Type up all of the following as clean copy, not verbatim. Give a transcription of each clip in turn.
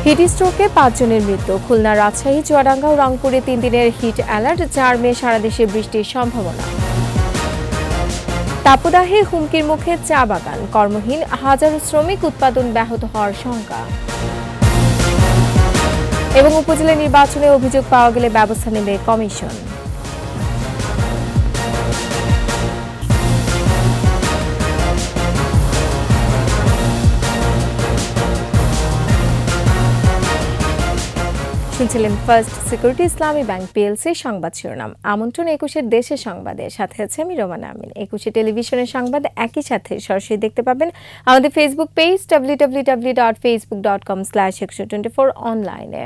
Hit স্ট্রোকে 5 জনের মৃত্যু। খুলনা, রাজশাহী, চুয়াডাঙ্গা ও রংপুরে 3 দিনের হিট অ্যালার্ট। 4 মে সারা দেশে বৃষ্টির সম্ভাবনা। তাপদাহে হুমকির মুখে চা বাগান, কর্মহীন হাজারো শ্রমিক, উৎপাদন ব্যাহত হওয়ার শঙ্কা। এবং উপজেলা নির্বাচনে অভিযোগ পাওয়া গেলে ব্যবস্থা নেবে কমিশন। শুনছিলেন ফার্স্ট সিকিউরিটি ইসলামী ব্যাংক পিএলসি সংবাদ শিরোনাম। আমন্ত্রণ 21-এর দেশের সংবাদে, সাথে আছে আমি রোমানা আমিন। 21 টেলিভিশনের সংবাদ একই সাথে সরাসরি দেখতে পাবেন আমাদের ফেসবুক পেজ www.facebook.com/124 অনলাইনে।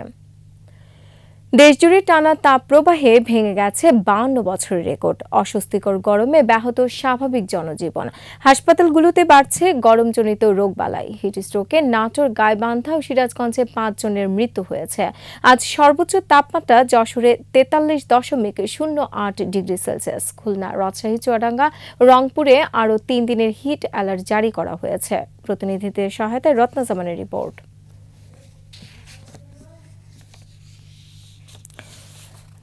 দেশজুড়ে টানা তাপপ্রবাহে ভেঙে গেছে 52 বছরের রেকর্ড। অস্বস্তিকর গরমে ব্যাহত স্বাভাবিক জনজীবন। হাসপাতালগুলোতে বাড়ছে গরমজনিত রোগবালাই। হিট স্ট্রোকে নাটোর, গাইবান্ধা ও সিরাজগঞ্জে 5 জনের মৃত্যু হয়েছে। আজ সর্বোচ্চ তাপমাত্রা যশোরে 43.08 ডিগ্রি সেলসিয়াস। খুলনা, রাজশাহী, চুয়াডাঙ্গা, রংপুরে আরও 3 দিনের হিট অ্যালার্ট জারি করা হয়েছে। প্রতিনিধিদের সহায়তায় রত্না জামানের রিপোর্ট।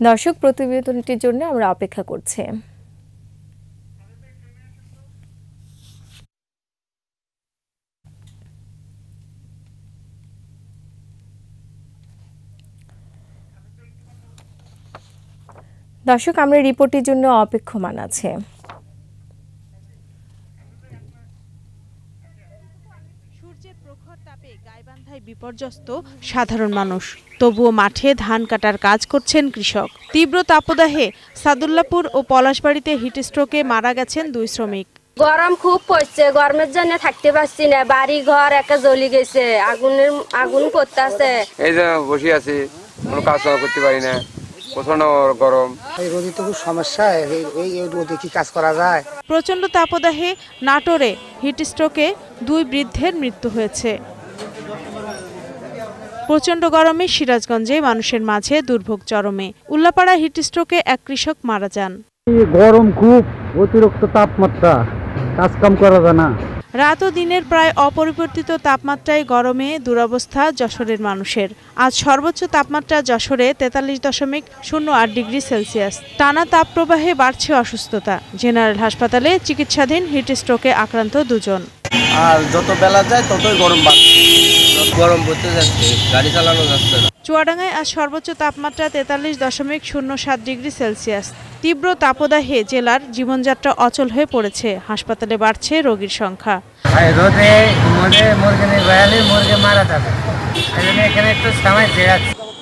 দর্শক, প্রতিবেদনটির জন্য আমরা অপেক্ষা করছি। দর্শক, আমরা রিপোর্টের জন্য অপেক্ষমান আছে। সূর্যের প্রখর তাপে গাইবান্ধায় বিপর্যস্ত সাধারণ মানুষ। তবুও মাঠে ধান কাটার কাজ করছেন কৃষক। তীব্র তাপদাহে সাদুল্লাপুর ও পলাশবাড়িতে হিট স্ট্রোকে মারা গেছেন 2 শ্রমিক। গরম খুব পড়ছে, গরমের জন্য থাকতে পারছি না। বাড়ি ঘর একা জ্বলি গেছে, আগুন করতেছে। এই যে বসে আছি, কোনো কাজ করতে পারি না, প্রচন্ড গরম। এই রোদে তো খুব সমস্যা, এই রোদে কি কাজ করা যায়? প্রচন্ড তাপদাহে নাটোরে হিট স্ট্রোকে 2 বৃদ্ধের মৃত্যু হয়েছে। প্রচন্ড গরমে সিরাজগঞ্জে মানুষের মাঝে দুর্ভোগ চরমে। উল্লাপাড়া হিট স্ট্রোকে এক কৃষক মারা যান। গরম খুব, অতিরিক্ত তাপমাত্রা, কাজকাম করা যায় না। রাত ও দিনের প্রায় অপরিবর্তিত তাপমাত্রায় গরমে দুরবস্থা যশোরের মানুষের। আজ সর্বোচ্চ তাপমাত্রা যশোরে 43.08 ডিগ্রি সেলসিয়াস। টানা তাপপ্রবাহে বাড়ছে অসুস্থতা। জেনারেল হাসপাতালে চিকিৎসাধীন হিট স্ট্রোকে আক্রান্ত 2 জন। আর যত বেলা যায় ততই গরম বাড়ছে, গরম পড়তে যাচ্ছে, গাড়ি চালানো যাচ্ছে না। চুয়াডাঙ্গায় আজ সর্বোচ্চ তাপমাত্রা 43.07 ডিগ্রি সেলসিয়াস। তীব্র তাপদাহে জেলার জীবনযাত্রা অচল হয়ে পড়েছে। হাসপাতালে বাড়ছে রোগীর সংখ্যা।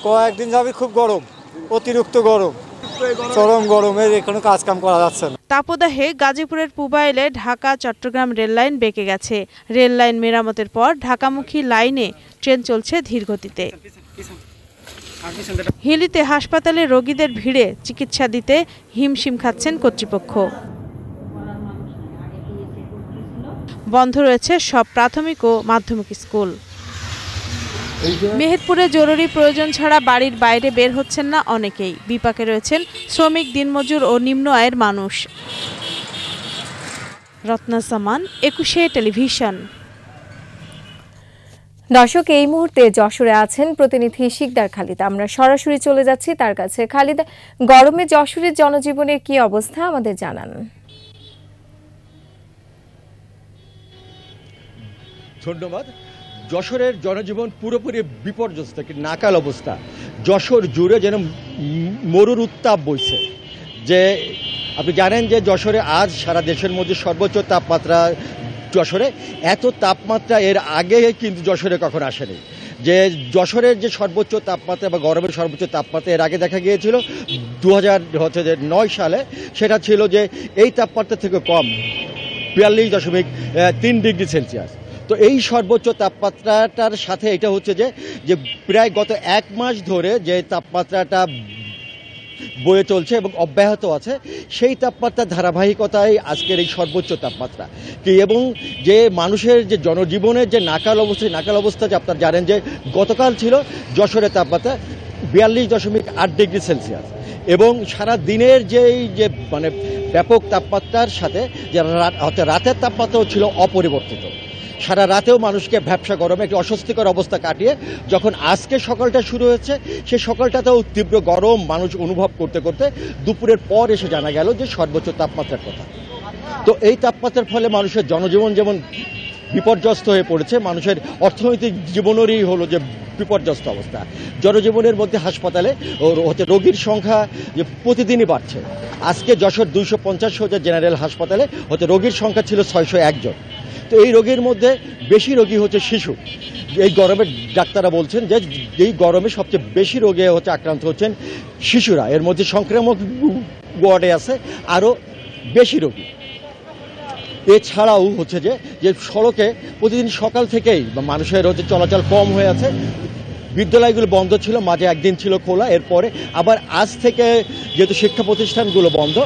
কয়েকদিন যাবে খুব গরম, অতিরিক্ত গরম, চরম গরমে এখানে কাজ কাম করা যাচ্ছে না। তাপদাহে গাজীপুরের পুবাইলে ঢাকা চট্টগ্রাম রেল লাইন বেঁকে গেছে। রেল লাইন মেরামতের পর ঢাকামুখী লাইনে ট্রেন চলছে ধীর গতিতে। হিলিতে হাসপাতালে রোগীদের ভিড়ে চিকিৎসা দিতে হিমশিম খাচ্ছেন কর্তৃপক্ষ। বন্ধ রয়েছে সব প্রাথমিক ও মাধ্যমিক স্কুল। মেহেরপুরে জরুরি প্রয়োজন ছাড়া বাড়ির বাইরে বের হচ্ছেন না অনেকেই। বিপাকে রয়েছেন শ্রমিক, দিনমজুর ও নিম্ন আয়ের মানুষ। রত্না জামান, 21 টেলিভিশন। দর্শক, এই মুহূর্তে যশোরে আছেন প্রতিনিধি শিকদার খালিদ। আমরা সরাসরি চলে যাচ্ছি তার কাছে। খালিদ, গরমে যশোরের জনজীবনের কি অবস্থা আমাদের জানান। ধন্যবাদ। যশোরের জনজীবন পুরোপুরি বিপর্যস্ত, নাকাল অবস্থা। যশোর জুড়ে যেন মরুর উত্তাপ বইছে। যে আপনি জানেন যে যশোরে আজ সারা দেশের মধ্যে সর্বোচ্চ তাপমাত্রা, যশোরে এত তাপমাত্রা এর আগে কিন্তু যশোরে কখনো আসেনি। যে যশোরের যে সর্বোচ্চ তাপমাত্রা বা গরমের সর্বোচ্চ তাপমাত্রা এর আগে দেখা গিয়েছিল 2009 সালে, সেটা ছিল যে এই তাপমাত্রা থেকে কম 42.3 ডিগ্রি সেলসিয়াস। তো এই সর্বোচ্চ তাপমাত্রাটার সাথে এটা হচ্ছে যে প্রায় গত 1 মাস ধরে যে তাপমাত্রাটা বয়ে চলছে এবং অব্যাহত আছে, সেই তাপমাত্রার ধারাবাহিকতায় আজকের এই সর্বোচ্চ তাপমাত্রা কি। এবং যে মানুষের যে জনজীবনের যে নাকাল অবস্থা যে আপনারা জানেন যে গতকাল ছিল যশোরের তাপমাত্রা 42.8 ডিগ্রি সেলসিয়াস। এবং সারা দিনের যে মানে ব্যাপক তাপমাত্রার সাথে যে রাতের তাপমাত্রাও ছিল অপরিবর্তিত। সারা রাতেও মানুষকে ভ্যাপসা গরমে একটি অস্বস্তিকর অবস্থা কাটিয়ে যখন আজকে সকালটা শুরু হয়েছে, সেই সকালটাতেও তীব্র গরম মানুষ অনুভব করতে করতে দুপুরের পর এসে জানা গেল যে সর্বোচ্চ তাপমাত্রার কথা। তো এই তাপমাত্রার ফলে মানুষের জনজীবন যেমন বিপর্যস্ত হয়ে পড়েছে, মানুষের অর্থনৈতিক জীবনেরই হলো যে বিপর্যস্ত অবস্থা। জনজীবনের মধ্যে হাসপাতালে রোগীর সংখ্যা যে প্রতিদিনই বাড়ছে। আজকে যশোর 250 শয্যার জেনারেল হাসপাতালে রোগীর সংখ্যা ছিল 601 জন। তো এই রোগীর মধ্যে বেশি রোগী হচ্ছে শিশু। এই গরমে ডাক্তাররা বলছেন যে এই গরমে সবচেয়ে বেশি রোগে আক্রান্ত হচ্ছেন শিশুরা। এর মধ্যে সংক্রামক ওয়ার্ডে আছে আরও বেশি রোগী। এছাড়াও যে সড়কে প্রতিদিন সকাল থেকেই মানুষের চলাচল কম হয়ে আছে। বিদ্যালয়গুলো বন্ধ ছিল, মাঝে একদিন ছিল খোলা, এরপরে আবার আজ থেকে যেহেতু শিক্ষা প্রতিষ্ঠানগুলো বন্ধ,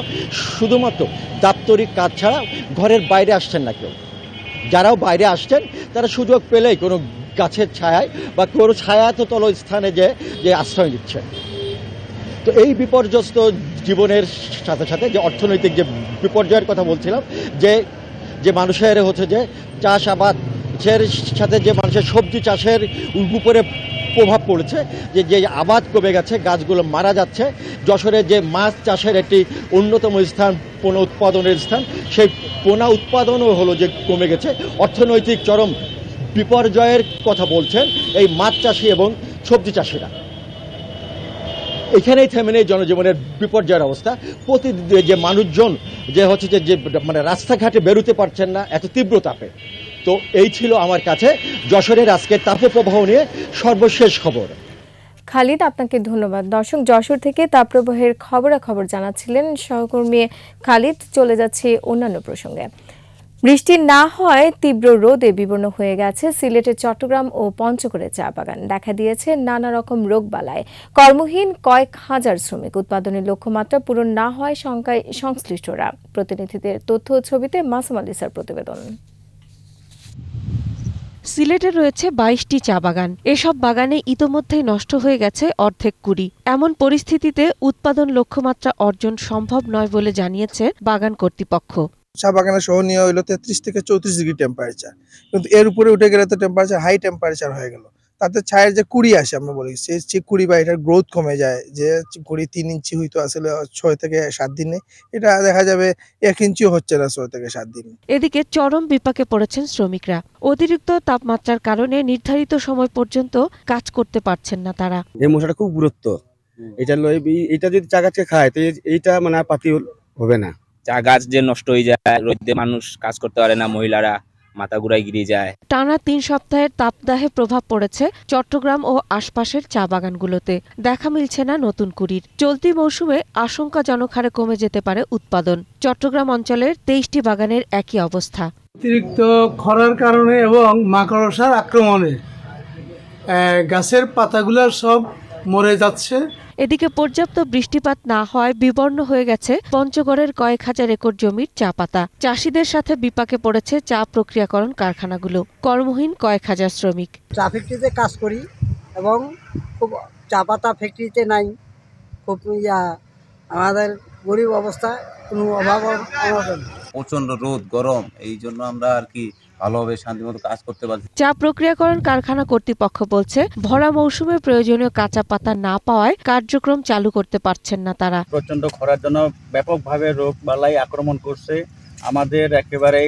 শুধুমাত্র দাপ্তরিক কাজ ছাড়া ঘরের বাইরে আসছেন না কেউ। যারাও বাইরে আসছেন তারা সুযোগ পেলেই কোনো গাছের ছায়ায় বা কোনো ছায়াতল স্থানে যে আশ্রয় দিচ্ছেন। তো এই বিপর্যস্ত জীবনের সাথে সাথে যে অর্থনৈতিক যে বিপর্যয়ের কথা বলছিলাম, যে মানুষের যে চাষাবাদের সাথে যে মানুষের সবজি চাষের উপরে প্রভাব পড়েছে, যে আবাদ কমে গেছে, গাছগুলো মারা যাচ্ছে। যশোরে যে মাছ চাষের একটি অন্যতম স্থান, পোনা উৎপাদনের স্থান, সেই পোনা উৎপাদনও যে কমে গেছে। অর্থনৈতিক চরম বিপর্যয়ের কথা বলছেন এই মাছ চাষি এবং সবজি চাষিরা। এখানেই থেমে নেই জনজীবনের বিপর্যয়ের অবস্থা। প্রতিদিন যে মানুষজন যে মানে রাস্তাঘাটে বেরোতে পারছেন না এত তীব্র তাপে। তো এই ছিল আমার কাছে যশোরের আজকের তাপপ্রবাহ নিয়ে সর্বশেষ খবর। খালিদ, আপনাকে ধন্যবাদ। দর্শক, যশোর থেকে তাপপ্রবাহের খবরাখবর জানাচ্ছিলেন সহকর্মী খালিদ। চলে যাচ্ছে অন্যান্য প্রসঙ্গে। বৃষ্টি না হয় তীব্র রোদে বিবর্ণ হয়ে গেছে সিলেটের চট্টগ্রাম ও পঞ্চগড়ের চা বাগান। দেখা দিয়েছে নানা রকম রোগবালায়। কর্মহীন কয়েক হাজার শ্রমিক। উৎপাদনের লক্ষ্যমাত্রা পূরণ না হয় শঙ্কায় সংশ্লিষ্টরা। প্রতিনিধিদের তথ্য ও ছবিতে মাসুম আলিসার প্রতিবেদন। সিলেটে রয়েছে 22টি চা বাগান। এসব বাগানে ইতোমধ্যেই নষ্ট হয়ে গেছে অর্ধেক কুড়ি। এমন পরিস্থিতিতে উৎপাদন লক্ষ্যমাত্রা অর্জন সম্ভব নয় বলে জানিয়েছে বাগান কর্তৃপক্ষ। চা বাগানের সহনীয় হইল 33 থেকে 34 ডিগ্রি টেম্পারেচার, কিন্তু এর উপরে উঠে গেলে তো টেম্পারেচার হাই টেম্পারেচার হয়ে গেল। তাতে ছায়ের যে কুড়ি আসে, আমরা বলি সেই কুড়ি বা এটার গ্রোথ কমে যায়। যে কুড়ি 3 ইঞ্চি হইতো আসলে 6 থেকে 7 দিনে, এটা দেখা যাবে 1 ইঞ্চিও হচ্ছে না 6 থেকে 7 দিনে। এদিকে চরম বিপাকে পড়েছেন শ্রমিকরা। অতিরিক্ত তাপমাত্রার কারণে নির্ধারিত সময় পর্যন্ত কাজ করতে পারছেন না তারা। এই মশাটা খুব গুরুত্ব, এটা যদি চা গাছকে খায় তো এইটা মানে আর পাতি হবে না। চা গাছ যে নষ্ট হয়ে যায়, রোদে মানুষ কাজ করতে পারে না, মহিলারা মাথা ঘুরায় গিরে যায়। টানা 3 সপ্তাহের তাপদাহে প্রভাব পড়েছে চট্টগ্রাম ও আশপাশের চা বাগানগুলোতে। দেখা মিলছে না নতুন কুড়ির। চলতি মৌসুমে আশঙ্কাজনক হারে কমে যেতে পারে উৎপাদন। চট্টগ্রাম অঞ্চলের 23টি বাগানের একই অবস্থা। অতিরিক্ত খরার কারণে এবং মাকড়সার আক্রমণে গাছের পাতাগুলো সব মরে যাচ্ছে। এদিকে পর্যাপ্ত বৃষ্টিপাত না হয় বিবর্ণ হয়ে গেছে পঞ্চগড়ের কয়েক হাজার একর জমির চা পাতা। চাষিদের সাথে বিপাকে পড়েছে চা প্রক্রিয়াকরণ কারখানাগুলো। কর্মহীন কয়েক হাজার শ্রমিক। চা ফ্যাক্টরিতে কাজ করি এবং খুব চা পাতা ফ্যাক্টরিতে নাই, খুব আমাদের গরিব অবস্থা, কোনো অভাব অনটন। প্রচন্ড রোদ গরম, এই জন্য আমরা আর কি ভালোভাবে শান্তিমতো কাজ করতে পারছি। চা প্রক্রিয়াকরণ কারখানা কর্তৃপক্ষ বলছে ভরা মৌসুমে প্রয়োজনীয় কাঁচা পাতা না পাওয়ায় কার্যক্রম চালু করতে পারছেন না তারা। প্রচন্ড খরার জন্য ব্যাপকভাবে রোগ বালাই আক্রমণ করছে, আমাদের একেবারে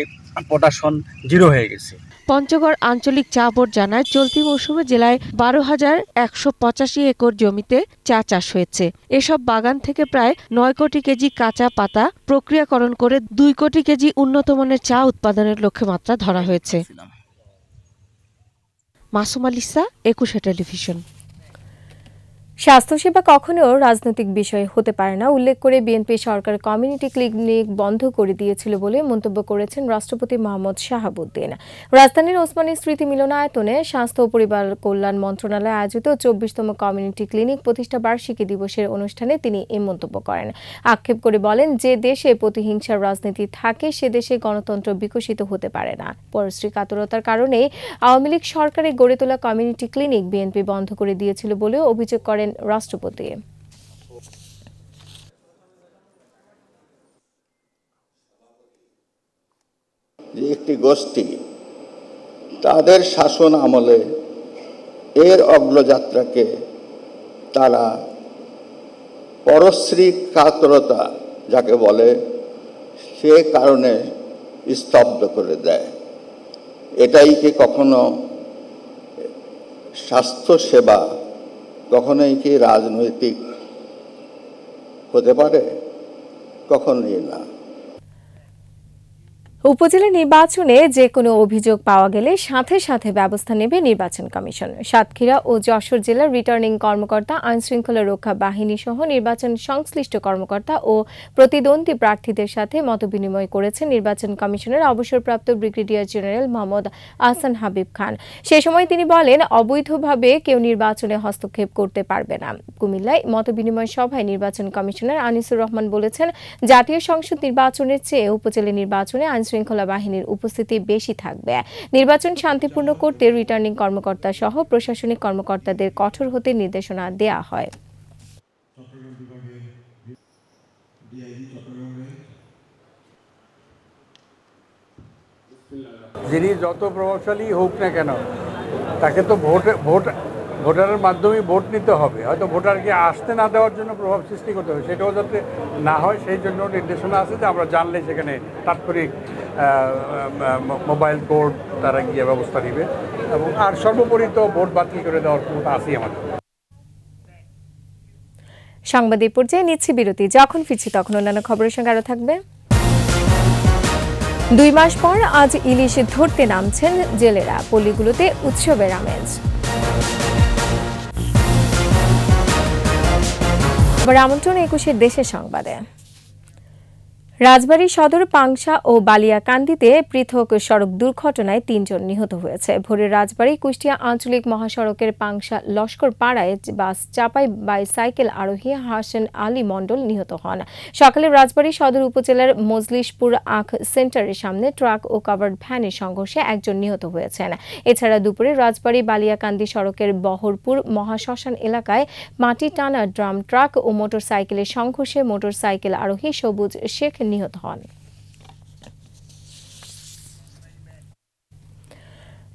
প্রোডাকশন জিরো হয়ে গেছে। পঞ্চগড় আঞ্চলিক চা বোর্ড জানায় চলতি মৌসুমে জেলায় 12,185 একর জমিতে চা চাষ হয়েছে। এসব বাগান থেকে প্রায় 9 কোটি কেজি কাঁচা পাতা প্রক্রিয়াকরণ করে 2 কোটি কেজি উন্নত মানের চা উৎপাদনের লক্ষ্যমাত্রা ধরা হয়েছে। মাসুম আলিসা, 21 টেলিভিশন। স্বাস্থ্যসেবা কখনো রাজনৈতিক বিষয় হতে পারে না উল্লেখ করে বিএনপি সরকার কমিউনিটি ক্লিনিক বন্ধ করে দিয়েছিল বলে মন্তব্য করেছেন রাষ্ট্রপতি মোহাম্মদ শাহাবুদ্দিন। রাজধানীর ওসমানী স্মৃতি মিলনায়তনে স্বাস্থ্য ও পরিবার কল্যাণ মন্ত্রণালয় আয়োজিত 24তম কমিউনিটি ক্লিনিক প্রতিষ্ঠা বার্ষিকী দিবসের অনুষ্ঠানে তিনি এই মন্তব্য করেন। আক্ষেপ করে বলেন, যে দেশে প্রতিহিংসার রাজনীতি থাকে সে দেশে গণতন্ত্র বিকশিত হতে পারে না। পরশ্রী কাতরতার কারণে আওয়ামী লীগ সরকারে গড়ে তোলা কমিউনিটি ক্লিনিক বিএনপি বন্ধ করে দিয়েছিল বলেও অভিযোগ করেন রাষ্ট্রপতি। একটি গোষ্ঠী তাদের শাসন আমলে এর অগ্রযাত্রাকে তারা পরশ্রী কাতরতা যাকে বলে সে কারণে স্তব্ধ করে দেয়। এটাই কি কখনো স্বাস্থ্য সেবা, কখনোই কি রাজনৈতিক হতে পারে? কখনোই না। উপজেলা নির্বাচনে যে কোনো অভিযোগ পাওয়া গেলে সাথে সাথে ব্যবস্থা নেবে নির্বাচন কমিশন। সাতক্ষীরা ও যশোর জেলার রিটার্নিং কর্মকর্তা, আইনশৃঙ্খলা রক্ষা বাহিনী সহ নির্বাচন সংশ্লিষ্ট কর্মকর্তা ও প্রতিদ্বন্দ্বী প্রার্থীদের সাথে মতবিনিময় করেছেন নির্বাচন কমিশনের অবসরপ্রাপ্ত ব্রিগেডিয়ার জেনারেল মোহাম্মদ আহসান হাবিব খান। সে সময় তিনি বলেন, অবৈধভাবে কেউ নির্বাচনে হস্তক্ষেপ করতে পারবে না। কুমিল্লায় মতবিনিময় সভায় নির্বাচন কমিশনার আনিসুর রহমান বলেছেন, জাতীয় সংসদ নির্বাচনের চেয়ে উপজেলা নির্বাচনে শৃঙ্খলা বাহিনীর উপস্থিতি বেশি থাকবে। নির্বাচন শান্তিপূর্ণ করতে রিটার্নিং কর্মকর্তা সহ প্রশাসনিক কর্মকর্তাদের কঠোর হতে নির্দেশনা দেয়া হয়। যিনি যত প্রভাবশালী হোক না কেন, তাকে তো ভোটারের মাধ্যমে ভোট নিতে হবে। হয়তো ভোটারকে আসতে না দেওয়ার জন্য প্রভাব সৃষ্টি করতে হবে, সেটাও যাতে না হয় সেই জন্য নির্দেশনা আছে যে আমরা জানলে সেখানে তাৎক্ষণিক মোবাইল কোর্ট তারা গিয়ে ব্যবস্থা নেবে, এবং আর সর্বোপরি তো ভোট বাতিল করে দেওয়ার ক্ষমতা আছেই আমাদের। সংবাদ এই পর্যায়ে নিচ্ছি বিরতি। যখন ফিরছি তখন অন্যান্য খবরের সঙ্গে আরো থাকবে। 2 মাস পর আজ ইলিশ ধরতে নামছেন জেলেরা, পল্লীগুলোতে উৎসবের আমেজ। আমন্ত্রণ 21 দেশের সংবাদে। রাজবাড়ী সদর, পাংশা ও বালিয়াকান্দিতে পৃথক সড়ক দুর্ঘটনায় 3 জন নিহত হয়েছে। ভোরে রাজবাড়ী কুষ্টিয়া আঞ্চলিক মহাসড়কের পাংশা লস্কর পাড়ায় বাস চাপায় বাইসাইকেল আরোহী হাসান আলী মণ্ডল নিহত হন। সকালে রাজবাড়ী সদর উপজেলার মজলিশপুর আখ সেন্টারের সামনে ট্রাক ও কাভার্ড ভ্যানের সংঘর্ষে 1 জন নিহত হয়েছেন। এছাড়া দুপুরে রাজবাড়ী বালিয়াকান্দি সড়কের বহরপুর মহাশ্মশান এলাকায় মাটি টানা ড্রাম ট্রাক ও মোটরসাইকেলের সংঘর্ষে মোটরসাইকেল আরোহী সবুজ শেখ নিহত হন।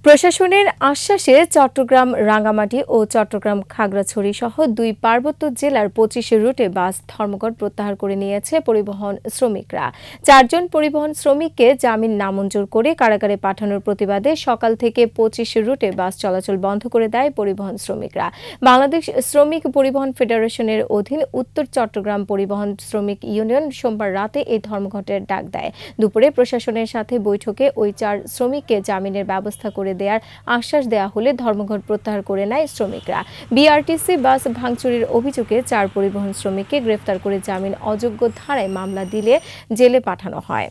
প্রশাসনের আশ্বাসে চট্টগ্রাম রাঙ্গামাটি ও চট্টগ্রাম খাগড়াছড়ি সহ 2 পার্বত্য জেলার 25 রুটে বাস ধর্মঘট প্রত্যাহার করে নিয়েছে পরিবহন শ্রমিকরা। 4 জন পরিবহন শ্রমিককে জামিন নামঞ্জুর করে কারাগারে পাঠানোর প্রতিবাদে সকাল থেকে 25 রুটে বাস চলাচল বন্ধ করে দেয় পরিবহন শ্রমিকরা। বাংলাদেশ শ্রমিক পরিবহন ফেডারেশনের অধীন উত্তর চট্টগ্রাম পরিবহন শ্রমিক ইউনিয়ন সোমবার রাতে এই ধর্মঘটের ডাক দেয়। দুপুরে প্রশাসনের সাথে বৈঠকে ওই 4 শ্রমিককে জামিনের ব্যবস্থা করে দেওয়ার আশ্বাস দেওয়া হলে ধর্মঘট প্রত্যাহার করে নেয় শ্রমিকরা। বিআরটিসি বাস ভাঙচুরের অভিযোগে 4 পরিবহন শ্রমিককে গ্রেফতার করে জামিন অযোগ্য ধারায় মামলা দিলে জেলে পাঠানো হয়।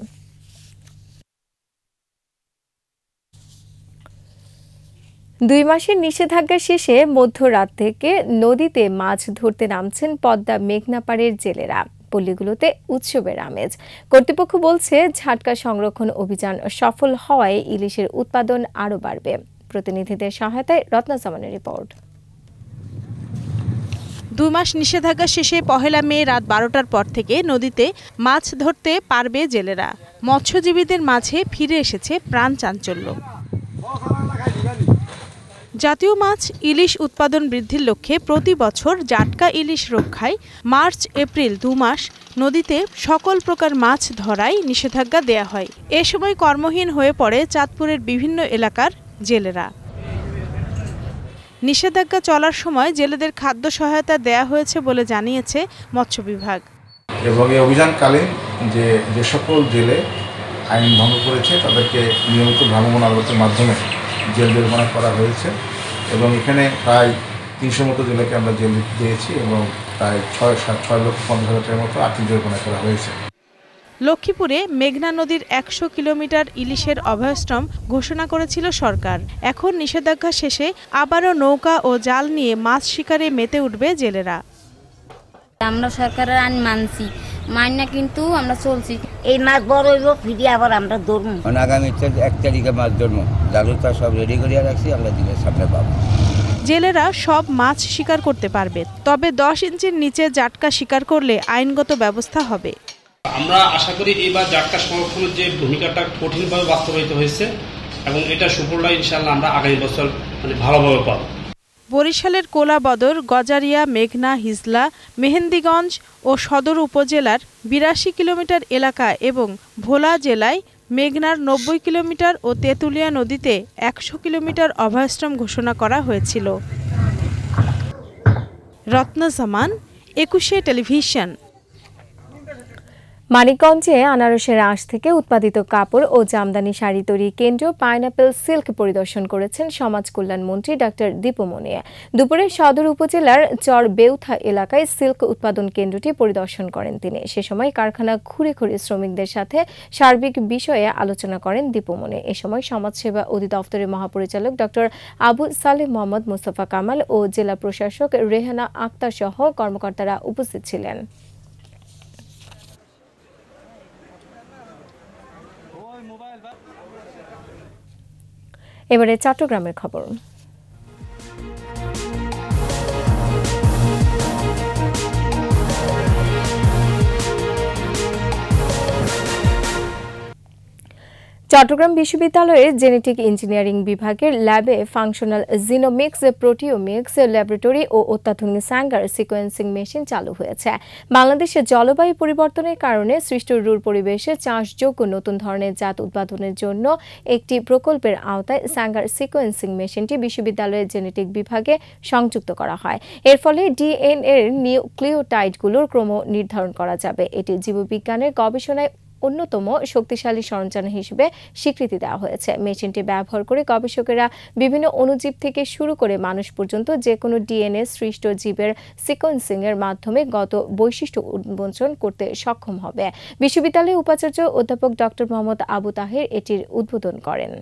দুই মাসের নিষেধাজ্ঞা শেষে মধ্যরাত থেকে নদীতে মাছ ধরতে নামছেন পদ্মা মেঘনাপাড়ের জেলেরা। পল্লীগুলোতে উৎসবের আমেজ। কর্তৃপক্ষ বলছে, ঝাটকা সংরক্ষণ অভিযান সফল হওয়ায় ইলিশের উৎপাদন আরও বাড়বে। প্রতিনিধিদের সহায়তায় রত্না জামানের রিপোর্ট। 2 মাস নিষেধাজ্ঞা শেষে 1 মে রাত 12টার পর থেকে নদীতে মাছ ধরতে পারবে জেলেরা। মৎস্যজীবীদের মাঝে ফিরে এসেছে প্রাণ চাঞ্চল্য। জাতীয় মাছ ইলিশ উৎপাদন বৃদ্ধির লক্ষ্যে প্রতি বছর জাটকা ইলিশ রক্ষায় মার্চ এপ্রিল 2 মাস নদীতে সকল প্রকার মাছ ধরায় নিষেধাজ্ঞা দেয়া হয়। এ সময় কর্মহীন হয়ে পড়ে চাঁদপুরের বিভিন্ন এলাকার জেলেরা। নিষেধাজ্ঞা চলার সময় জেলেদের খাদ্য সহায়তা দেয়া হয়েছে বলে জানিয়েছে মৎস্য বিভাগ। এবং এই অভিযানকালীন যে সকল জেলে আইন ভঙ্গ করেছে তাদেরকে নিয়মিত ভ্রাম্যমাণ আদালতের মাধ্যমে জেল জরিমানা করা হয়েছে, এবং এখানে প্রায় 300 মতো জেলেকে আমরা জেল দিয়েছি, এবং প্রায় 6,50,000 টাকার মতো আর্থিক জরিমানা করা হয়েছে। লক্ষ্মীপুরে মেঘনা নদীর 100 কিলোমিটার ইলিশের অভয়াশ্রম ঘোষণা করেছিল সরকার। এখন নিষেধাজ্ঞা শেষে আবারও নৌকা ও জাল নিয়ে মাছ শিকারে মেতে উঠবে জেলেরা। আমরা সরকারের আইন মানছি, মাইনা কিন্তু আমরা চলছি। এই মাছ বড় হইব, ফিরে আবার আমরা ধরবো। আগামী 1 তারিখে মাছ ধরবো, জালুটা সব রেডি করিয়া রাখছি, আমরা দিনের সামনে পাবো। জেলেরা সব মাছ শিকার করতে পারবে, তবে 10 ইঞ্চির নিচে জাটকা শিকার করলে আইনগত ব্যবস্থা হবে। আমরা আশা করি এবার জাটকা সংরক্ষণের যে ভূমিকাটা কঠিনভাবে বাস্তবায়িত হয়েছে, এবং এটা সুফলটা ইনশাআল্লাহ আমরা আগামী বছর মানে ভালোভাবে পাবো। বরিশালের কোলাবদর, গজারিয়া, মেঘনা, হিজলা, মেহেন্দিগঞ্জ ও সদর উপজেলার ৮২ কিলোমিটার এলাকা এবং ভোলা জেলায় মেঘনার ৯০ কিলোমিটার ও তেঁতুলিয়া নদীতে ১০০ কিলোমিটার অভয়াশ্রম ঘোষণা করা হয়েছিল। রত্না জামান, ২১শে টেলিভিশন। মানিকগঞ্জে আনারসের আঁশ থেকে উৎপাদিত কাপড় ও জামদানি শাড়ি তৈরি কেন্দ্র পাইনাপেল সিল্ক পরিদর্শন করেছেন সমাজ কল্যাণ মন্ত্রী ডাক্তার দীপমণি। দুপুরে সদর উপজেলার চর বেউথা এলাকায় সিল্ক উৎপাদন কেন্দ্রটি পরিদর্শন করেন তিনি। সে সময় কারখানা ঘুরে ঘুরে শ্রমিকদের সাথে সার্বিক বিষয়ে আলোচনা করেন দীপমণি। এ সময় সমাজসেবা অধিদপ্তরের মহাপরিচালক ডক্টর আবু সালেহ মোহাম্মদ মুস্তাফা কামাল ও জেলা প্রশাসক রেহানা আক্তার সহ কর্মকর্তারা উপস্থিত ছিলেন। এবারে চট্টগ্রামের খবর। চট্টগ্রাম বিশ্ববিদ্যালয়ের জেনেটিক ইঞ্জিনিয়ারিং বিভাগের ল্যাবে ফাংশনাল জিনোমিক্স, প্রোটিওমিক্স ল্যাবরেটরি ও অত্যাধুনিক স্যাঙ্গার সিকোয়েন্সিং মেশিন চালু হয়েছে। বাংলাদেশে জলবায়ু পরিবর্তনের কারণে সৃষ্ট রূঢ় পরিবেশে চাষযোগ্য নতুন ধরনের জাত উৎপাদনের জন্য একটি প্রকল্পের আওতায় স্যাঙ্গার সিকোয়েন্সিং মেশিনটি বিশ্ববিদ্যালয়ের জেনেটিক বিভাগে সংযুক্ত করা হয়। এর ফলে ডিএনএর নিউক্লিওটাইডগুলোর ক্রম নির্ধারণ করা যাবে। এটি জীববিজ্ঞানের গবেষণায় অন্যতম শক্তিশালী সরঞ্জাম হিসেবে স্বীকৃতি দেওয়া হয়েছে। মেশিনটি ব্যবহার করে গবেষকেরা বিভিন্ন অণুজীব থেকে শুরু করে মানুষ পর্যন্ত যে কোনো ডিএনএ সৃষ্ট জীবের সিকোয়েন্সিং এর মাধ্যমে গত বৈশিষ্ট্য উন্মোচন করতে সক্ষম হবে। বিশ্ববিদ্যালয়ের উপাচার্য অধ্যাপক ডক্টর মোহাম্মদ আবু তাহের এটির উদ্বোধন করেন।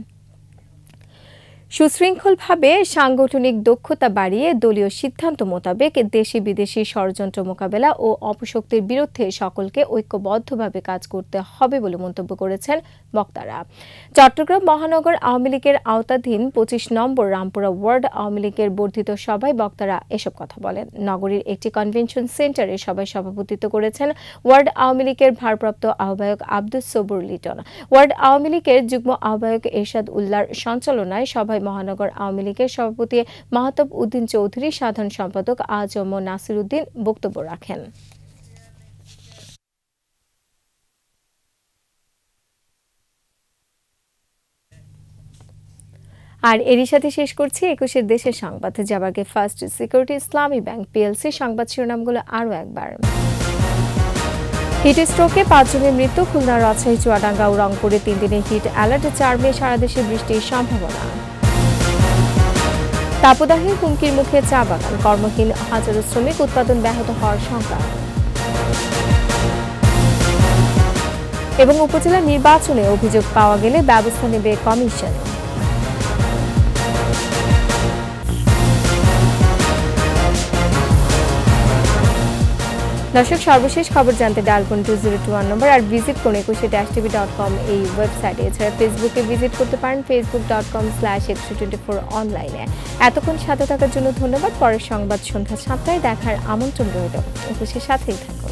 সুশৃঙ্খলভাবে সাংগঠনিক দক্ষতা বাড়িয়ে দলীয় সিদ্ধান্ত মোতাবেক দেশি বিদেশি ষড়যন্ত্র মোকাবেলা ও অপশক্তির বিরুদ্ধে সকলকে ঐক্যবদ্ধভাবে কাজ করতে হবে বলে মন্তব্য করেছেন বক্তারা। চট্টগ্রাম মহানগর আওয়ামী লীগের আওতাধীন ২৫ নম্বর রামপুরা ওয়ার্ড আওয়ামী লীগের বর্ধিত সভায় বক্তারা এসব কথা বলেন। নগরীর একটি কনভেনশন সেন্টারে সভায় সভাপতিত্ব করেছেন ওয়ার্ড আওয়ামী লীগের ভারপ্রাপ্ত আহ্বায়ক আব্দুস সবুর লিটন। ওয়ার্ড আওয়ামী লীগের যুগ্ম আহ্বায়ক এরশাদ উল্লাহর সঞ্চালনায় সভায় মহানগর আওয়ামী লীগের সভাপতি মাহতাব উদ্দিন চৌধুরী, সাধারণ সম্পাদক আজম নাসির উদ্দিন বক্তব্য রাখেন। আর এরই সাথে শেষ করছি ২১ দেশের সংবাদ। যাবার আগে ফার্স্ট সিকিউরিটি ইসলামী ব্যাংক পিএলসি সংবাদ শিরোনামগুলো আরও একবার। হিট স্ট্রোকে ৫ জনের মৃত্যু। খুলনা, রাজশাহী, চুয়াডাঙ্গা ও রংপুরে ৩ দিনে হিট অ্যালার্ট। ৪ মে সারা দেশে বৃষ্টির সম্ভাবনা। তাপদাহের হুমকির মুখে চা বাগান, কর্মহীন হাজারো শ্রমিক, উৎপাদন ব্যাহত হওয়ার শঙ্কা। এবং উপজেলা নির্বাচনে অভিযোগ পাওয়া গেলে ব্যবস্থা নেবে কমিশন। দর্শক, সর্বশেষ খবর জানতে ডায়াল করুন 2021 নম্বর আর ভিজিট করুন 21-tv.com এই ওয়েবসাইটে। এছাড়া ফেসবুকে ভিজিট করতে পারেন facebook.com/124 অনলাইনে। এতক্ষণ সাথে থাকার জন্য ধন্যবাদ। পরের সংবাদ সন্ধ্যা ৭টায় দেখার আমন্ত্রণ রইল। 21-এর সাথেই থাকুন।